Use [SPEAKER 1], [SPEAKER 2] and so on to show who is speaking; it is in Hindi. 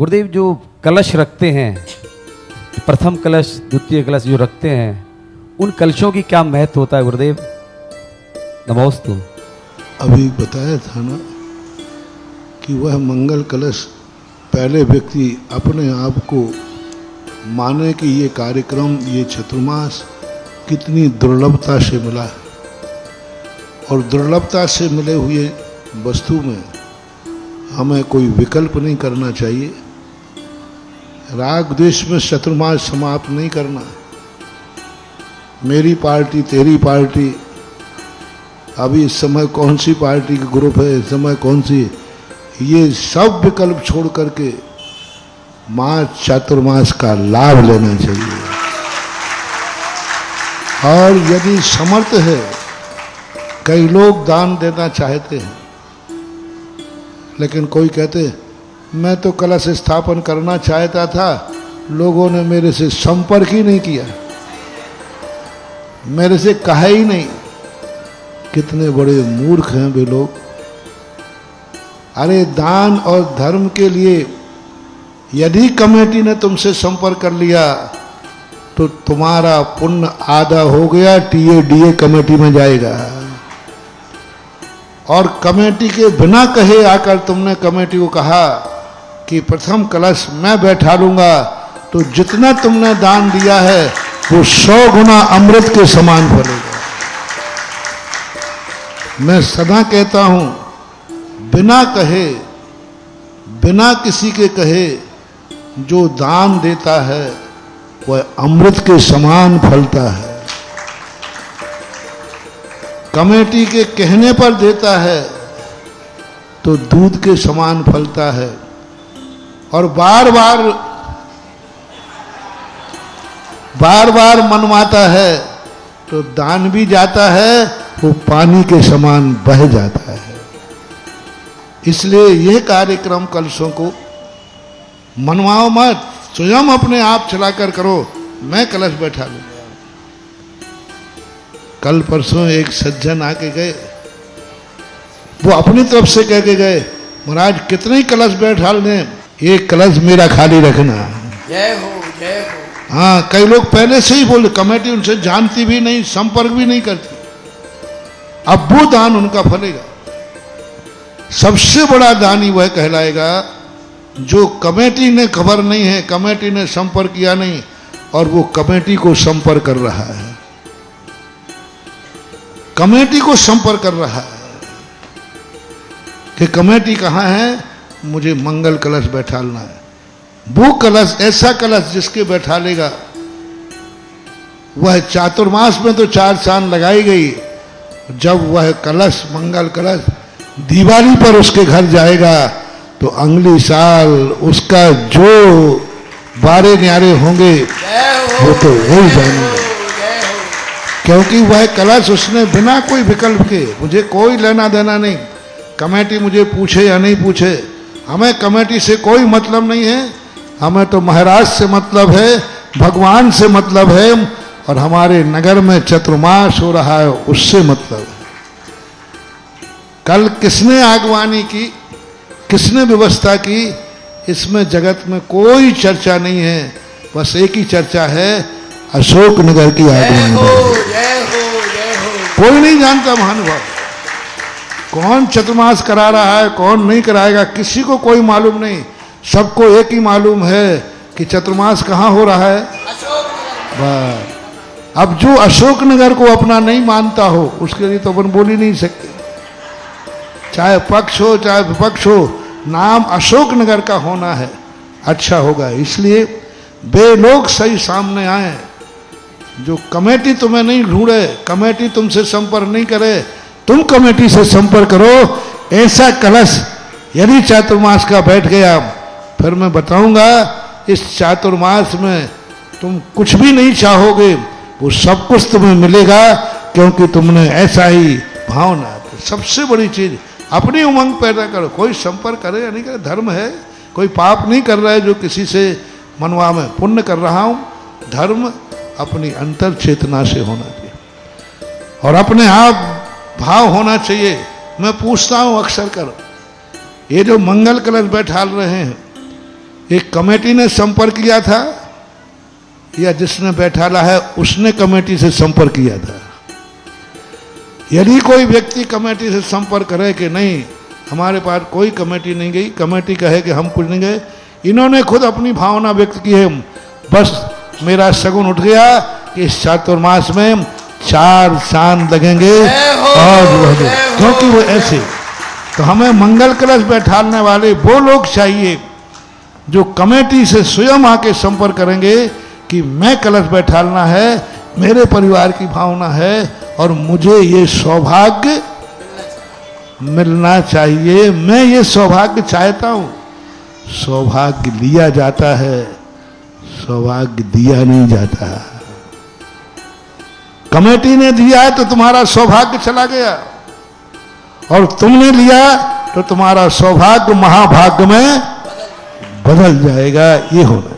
[SPEAKER 1] गुरुदेव जो कलश रखते हैं, प्रथम कलश द्वितीय कलश जो रखते हैं, उन कलशों की क्या महत्व होता है गुरुदेव? नमोस्तु।
[SPEAKER 2] अभी बताया था ना कि वह मंगल कलश पहले व्यक्ति अपने आप को माने कि ये कार्यक्रम, ये चतुर्मास कितनी दुर्लभता से मिला है, और दुर्लभता से मिले हुए वस्तु में हमें कोई विकल्प नहीं करना चाहिए। राग द्वेष में चतुर्मास समाप्त नहीं करना। मेरी पार्टी, तेरी पार्टी, अभी इस समय कौन सी पार्टी की ग्रुप है, इस समय कौन सी, ये सब विकल्प छोड़ करके मास चातुर्मास का लाभ लेना चाहिए। और यदि समर्थ है, कई लोग दान देना चाहते हैं, लेकिन कोई कहते मैं तो कलश स्थापन करना चाहता था, लोगों ने मेरे से संपर्क ही नहीं किया, मेरे से कहा ही नहीं। कितने बड़े मूर्ख हैं वे लोग। अरे दान और धर्म के लिए यदि कमेटी ने तुमसे संपर्क कर लिया तो तुम्हारा पुण्य आधा हो गया, टीए कमेटी में जाएगा। और कमेटी के बिना कहे आकर तुमने कमेटी को कहा कि प्रथम कलश मैं बैठा लूंगा, तो जितना तुमने दान दिया है वो 100 गुना अमृत के समान फलेगा। मैं सदा कहता हूं, बिना कहे, बिना किसी के कहे जो दान देता है वह अमृत के समान फलता है। कमेटी के कहने पर देता है तो दूध के समान फलता है, और बार बार मनवाता है तो दान भी जाता है, वो पानी के समान बह जाता है। इसलिए यह कार्यक्रम कलशों को मनवाओ मत, स्वयं अपने आप चलाकर करो। मैं कलश बैठा लूंगा। कल परसों एक सज्जन आके गए, वो अपनी तरफ से कह के गए, महाराज कितने ही कलश बैठा लें, एक कलश मेरा खाली रखना।
[SPEAKER 3] जय हो, जय हो।
[SPEAKER 2] हाँ, कई लोग पहले से ही बोले, कमेटी उनसे जानती भी नहीं, संपर्क भी नहीं करती, अब वो दान उनका फलेगा। सबसे बड़ा दानी वह कहलाएगा जो कमेटी ने खबर नहीं है, कमेटी ने संपर्क किया नहीं, और वो कमेटी को संपर्क कर रहा है, कमेटी को संपर्क कर रहा है कि कमेटी कहाँ है, मुझे मंगल कलश बैठालना है। वो कलश, ऐसा कलश जिसके बैठा लेगा, वह चातुर्मास में तो 4 साल लगाई गई, जब वह कलश, मंगल कलश दिवाली पर उसके घर जाएगा तो अगली साल उसका जो बारे न्यारे होंगे वो तो वही जानेंगे, क्योंकि वह कलश उसने बिना कोई विकल्प के, मुझे कोई लेना देना नहीं, कमेटी मुझे पूछे या नहीं पूछे, हमें कमेटी से कोई मतलब नहीं है, हमें तो महाराज से मतलब है, भगवान से मतलब है, और हमारे नगर में चतुर्मास हो रहा है उससे मतलब है। कल किसने आगवानी की, किसने व्यवस्था की, इसमें जगत में कोई चर्चा नहीं है, बस एक ही चर्चा है, अशोक नगर की आगवानी। कोई नहीं जानता महानुभाव, कौन चतुर्मास करा रहा है, कौन नहीं कराएगा, किसी को कोई मालूम नहीं। सबको एक ही मालूम है कि चतुर्मास कहाँ हो रहा है, बस। अब जो अशोक नगर को अपना नहीं मानता हो, उसके लिए तो अपन बोल ही नहीं सकते, चाहे पक्ष हो चाहे विपक्ष हो, नाम अशोक नगर का होना है, अच्छा होगा। इसलिए वे लोग सही सामने आए जो कमेटी तुम्हें नहीं ढूंढे, कमेटी तुमसे संपर्क नहीं करे, तुम कमेटी से संपर्क करो। ऐसा कलश यदि चातुर्मास का बैठ गया, फिर मैं बताऊंगा, इस चातुर्मास में तुम कुछ भी नहीं चाहोगे, वो सब कुछ तुम्हें मिलेगा, क्योंकि तुमने ऐसा ही भावना। सबसे बड़ी चीज अपनी उमंग पैदा करो, कोई संपर्क करे या नहीं करे, धर्म है, कोई पाप नहीं कर रहा है जो किसी से मनवा में पुण्य कर रहा हूं। धर्म अपनी अंतर चेतना से होना चाहिए और अपने आप भाव होना चाहिए। मैं पूछता हूं अक्सर कर, ये जो मंगल कलश बैठाल रहे हैं, एक कमेटी ने संपर्क किया था या जिसने बैठाला है उसने कमेटी से संपर्क किया था? यदि कोई व्यक्ति कमेटी से संपर्क करे कि नहीं हमारे पास कोई कमेटी नहीं गई, कमेटी कहे कि हम कुछ नहीं गए, इन्होंने खुद अपनी भावना व्यक्त की है, बस मेरा शगुन उठ गया कि इस चातुर्मास में 4 चांद लगेंगे और क्योंकि वो ऐसे, तो हमें मंगल कलश बैठाने वाले वो लोग चाहिए जो कमेटी से स्वयं आके संपर्क करेंगे कि मैं कलश बैठाना है, मेरे परिवार की भावना है और मुझे ये सौभाग्य मिलना चाहिए, मैं ये सौभाग्य चाहता हूं। सौभाग्य लिया जाता है, सौभाग्य दिया नहीं जाता। कमेटी ने दिया है तो तुम्हारा सौभाग्य चला गया और तुमने लिया तो तुम्हारा सौभाग्य महाभाग्य में बदल जाएगा। ये होना